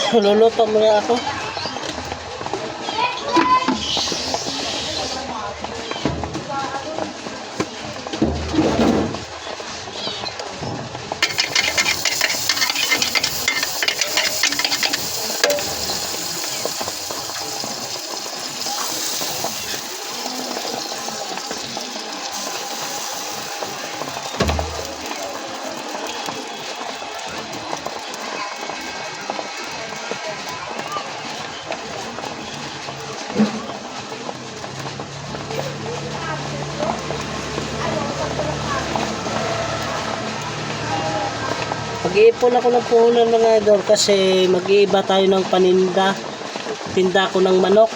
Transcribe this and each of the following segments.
Luluto muna ako. Mag-iipon ako ng puhunan mga idol kasi mag-iiba tayo ng paninda. Tinda ko ng manok.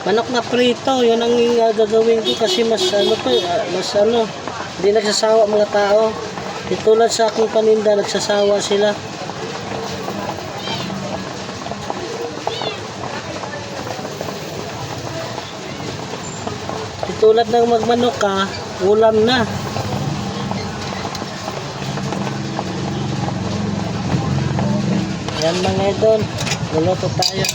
Manok na prito, yun ang gagawin ko kasi mas hindi nagsasawa mga tao. Tulad sa aking paninda, nagsasawa sila. Tulad ng magmanok ka, ulam na. Yan mga idol, luluto tayo.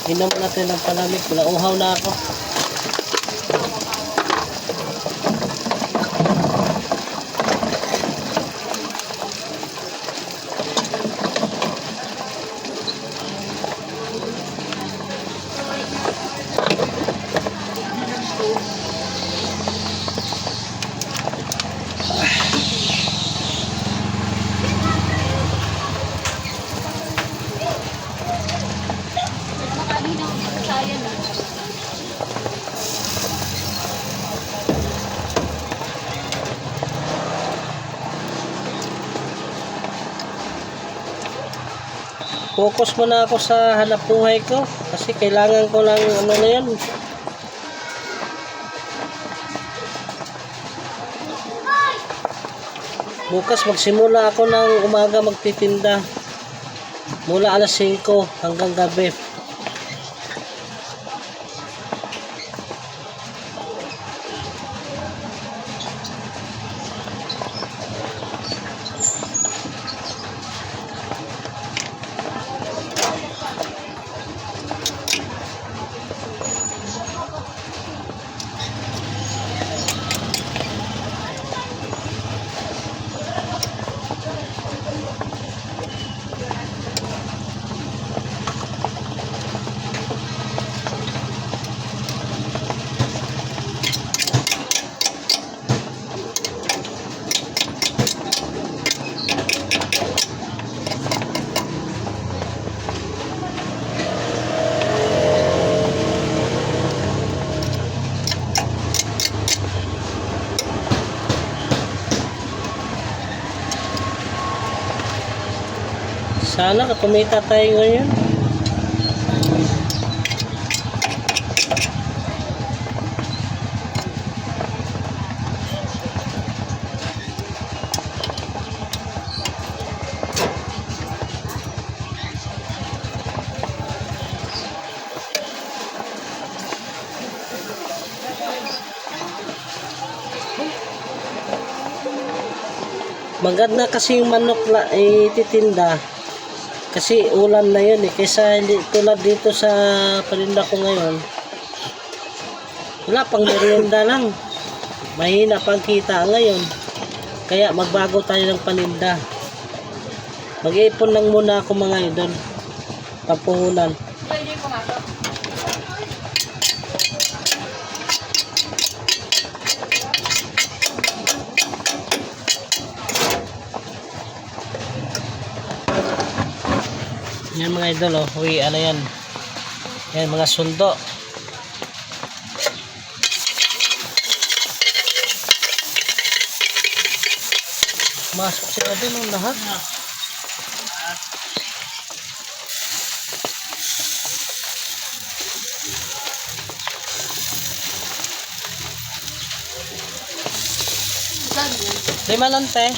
Inom natin ng palamig. Nauhaw na ako. Focus muna ako sa hanap buhay ko kasi kailangan ko lang ano na yan. Bukas magsimula ako ng umaga magtitinda mula alas 5 hanggang gabi. Sana kumita tayo ngayon. Maganda kasi yung manok na ititinda. Kasi ulam na yun kaysa hindi tulad dito sa paninda ko ngayon. Wala pang merienda lang. Mahina pang kita ngayon. Kaya magbago tayo ng paninda. Mag-iipon lang muna ako mga idol. Pampuhunan. Yan mga idol, oh. Uy, ano yan? Yan, mga sundo. Masok sila doon ng lahat. Lima lang, te.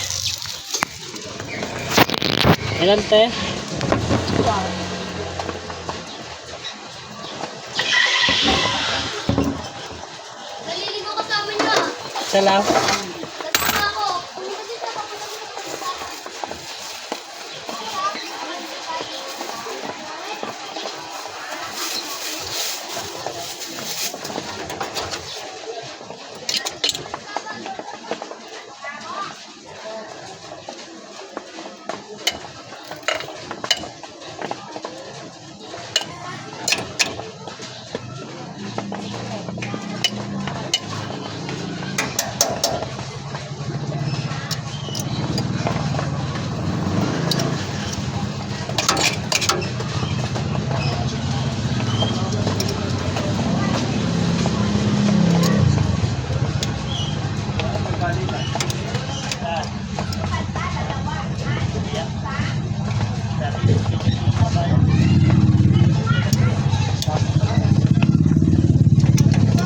Ilan, te? Naliligo ka sa amin na. Isa lang. Kasama ako. Pumunta dito ako.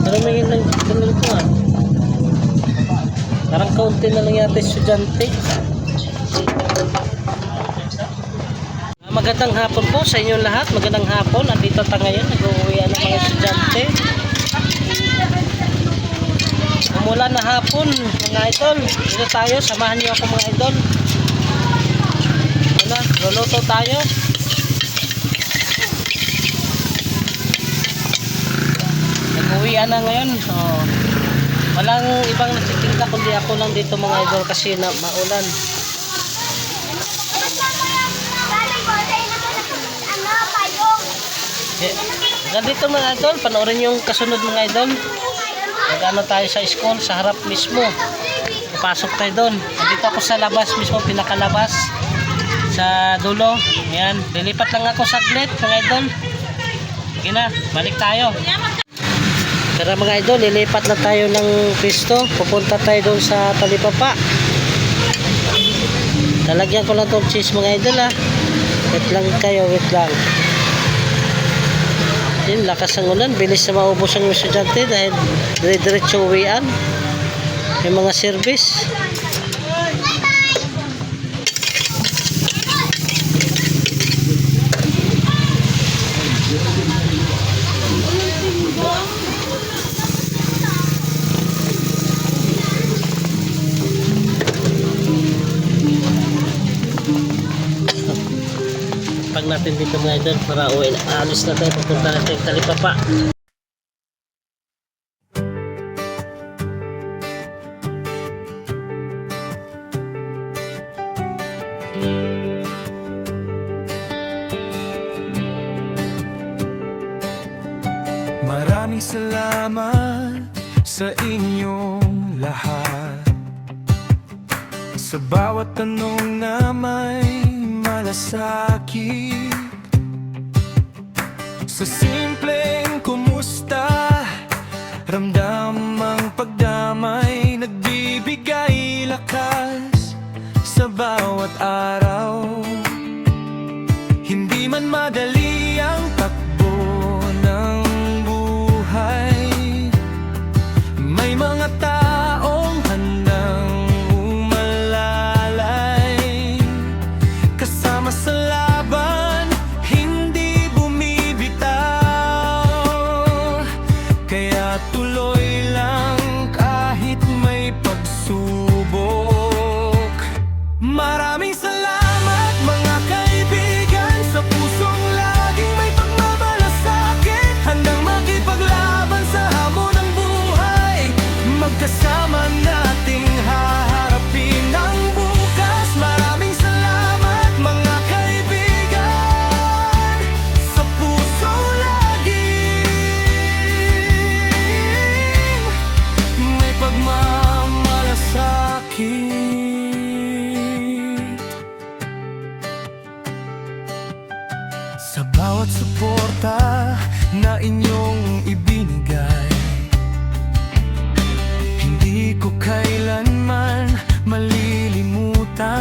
Maraming lang ganun ko ah. Parang kaunti na lang yata estudyante. Magandang hapon po sa inyong lahat. Magandang hapon. Andito tayo ngayon. Nag-uwian ng mga estudyante. Umulan na hapon mga idol. Dito tayo. Samahan niyo ako mga idol. Ano? Luluto tayo. Nag-uwian na ngayon. Walang ibang nagtitinda kundi ako lang dito mga idol kasi na maulan. Ganito mga idol, panoorin yung kasunod mga idol. Nag-ano tayo sa school, sa harap mismo. Papasok tayo doon. Nandito ako sa labas mismo, pinakalabas. Sa dulo. Ayan, lilipat lang ako saglit mga idol. Sige na, balik tayo. Tara mga idol, lilipat na tayo ng pisto. Pupunta tayo doon sa Talipapa. Lalagyan ko lang itong cheese mga idol ha. Wait lang kayo, wait lang. Yun, lakas ng ulan. Bilis na maubos ang estudyante dahil dire-diretso uwian. May mga service. Pag natin dito mga idol para uwi na. Alis na tayo. Papunta natin yung Talipapa. Maraming salamat sa inyong lahat. Sa bawat tanong na may malasakit, sa simpleng kumusta, ramdam ang pagdamay, nagbibigay lakas sa bawat araw. Hindi man madali ang takbo ng buhay, may mga taong handang umalalay. Kasama sa laban, hindi bumibitaw. Kaya tuloy lang kahit may pagsubok. Maraming salamat mga kaibigan, sa pusong laging may pagmamalasakit, handang makipaglaban sa hamon ng buhay. Magkasama nating haharapin ang bukas. Maraming salamat mga kaibigan, sa puso laging may pagmamalasakit. Sa bawat suporta na inyong ibinigay, hindi ko kailanman malilimutan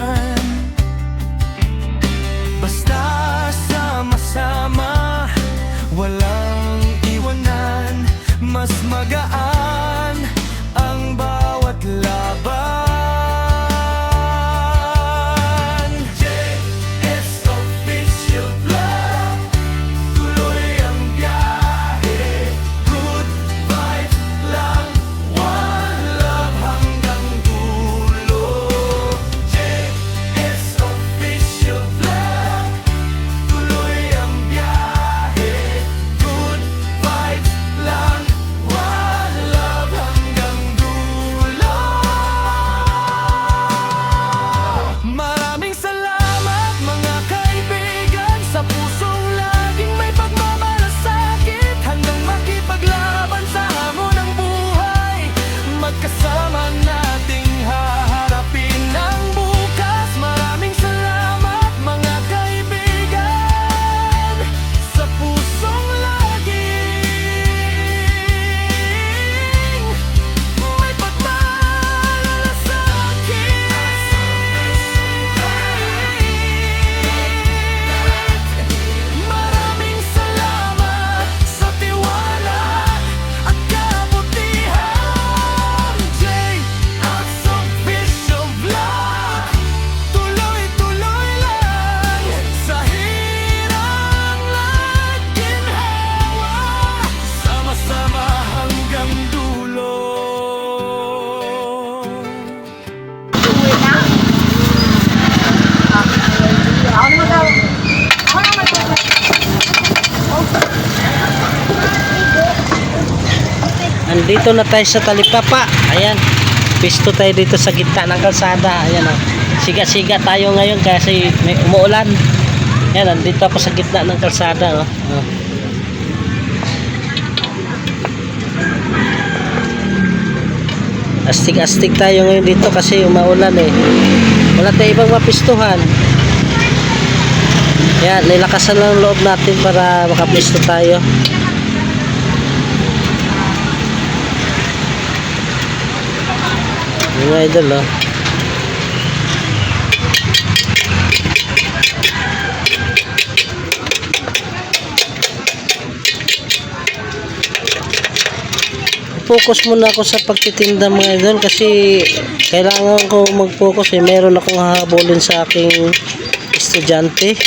nandito na tayo sa Talipapa. Ayan. Pisto tayo dito sa gitna ng kalsada. Ayan o. Siga-siga tayo ngayon kasi may umuulan. Ayan, nandito ako sa gitna ng kalsada. Oh. Oh. Astig-astig tayo ngayon dito kasi umaulan eh. Wala tayong ibang mapistuhan. Ayan, nilakasan lang ang loob natin para makapisto tayo. Mga idol, oh. Focus muna ako sa pagtitinda mga idol kasi kailangan ko mag-focus eh. Meron akong hahabulin sa aking estudyante.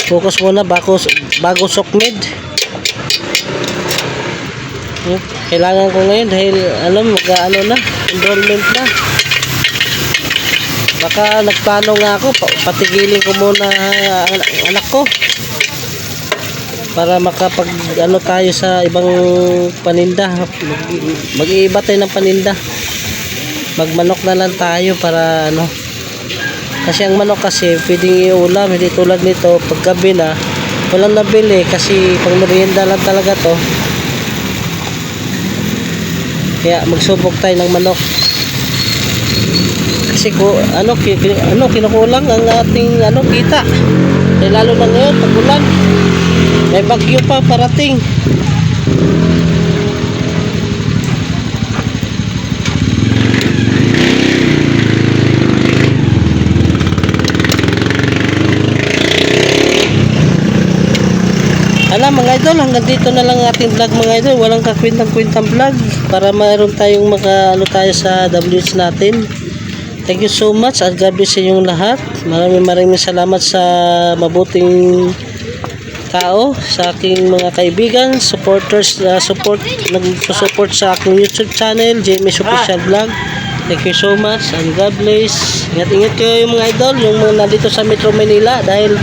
Focus muna bago sokmed. Kailangan ko ngayon dahil mag-ano na, enrollment na. Baka nagplano nga ako, patigilin ko muna ang anak ko para makapag tayo sa ibang paninda. Mag-iiba tayo ng paninda. Magmanok na lang tayo para kasi ang manok kasi pwedeng iulam, hindi tulad nito paggabi na walang nabili kasi pang merienda lang talaga to. Kaya magsubok tayo ng manok. Kasi kinukulang ang ating kita. Eh, lalo na ngayon pag ulan. May bagyo pa parating. Mga idol, hanggang dito na lang ating vlog mga idol. Walang kakwintang-kwintang vlog para mayroon tayong tayo sa WH natin. Thank you so much at God bless sa inyong lahat. Maraming salamat sa mabuting tao, sa aking mga kaibigan, supporters, nag-support sa aking YouTube channel, JMS Official Vlog. Thank you so much and God bless. Ingat-ingat kayo mga idol, yung mga nandito sa Metro Manila dahil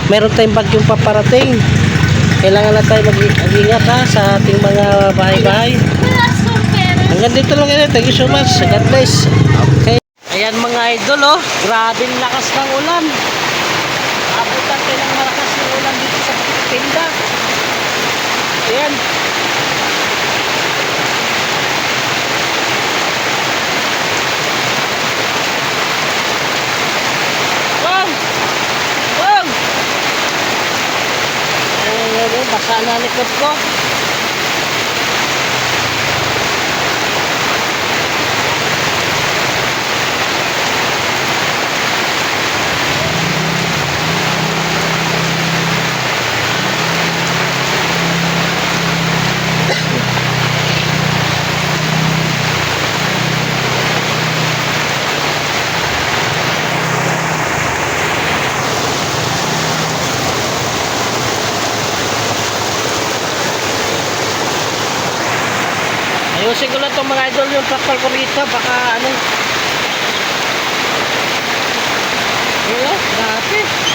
meron tayong bagyong paparating. Kailangan na tayo mag-ingat sa ating mga bahay-bahay. Hanggang dito lang yun. Thank you so much. God bless. Okay. Ayan mga idol, grabe lakas ng ulan. Abutan tayo ng malakas ng ulan dito sa tinda. Ayan. Basa na likod ko. Ayusin ko lang itong mga idol yung tractor ko rito. Baka Grabe.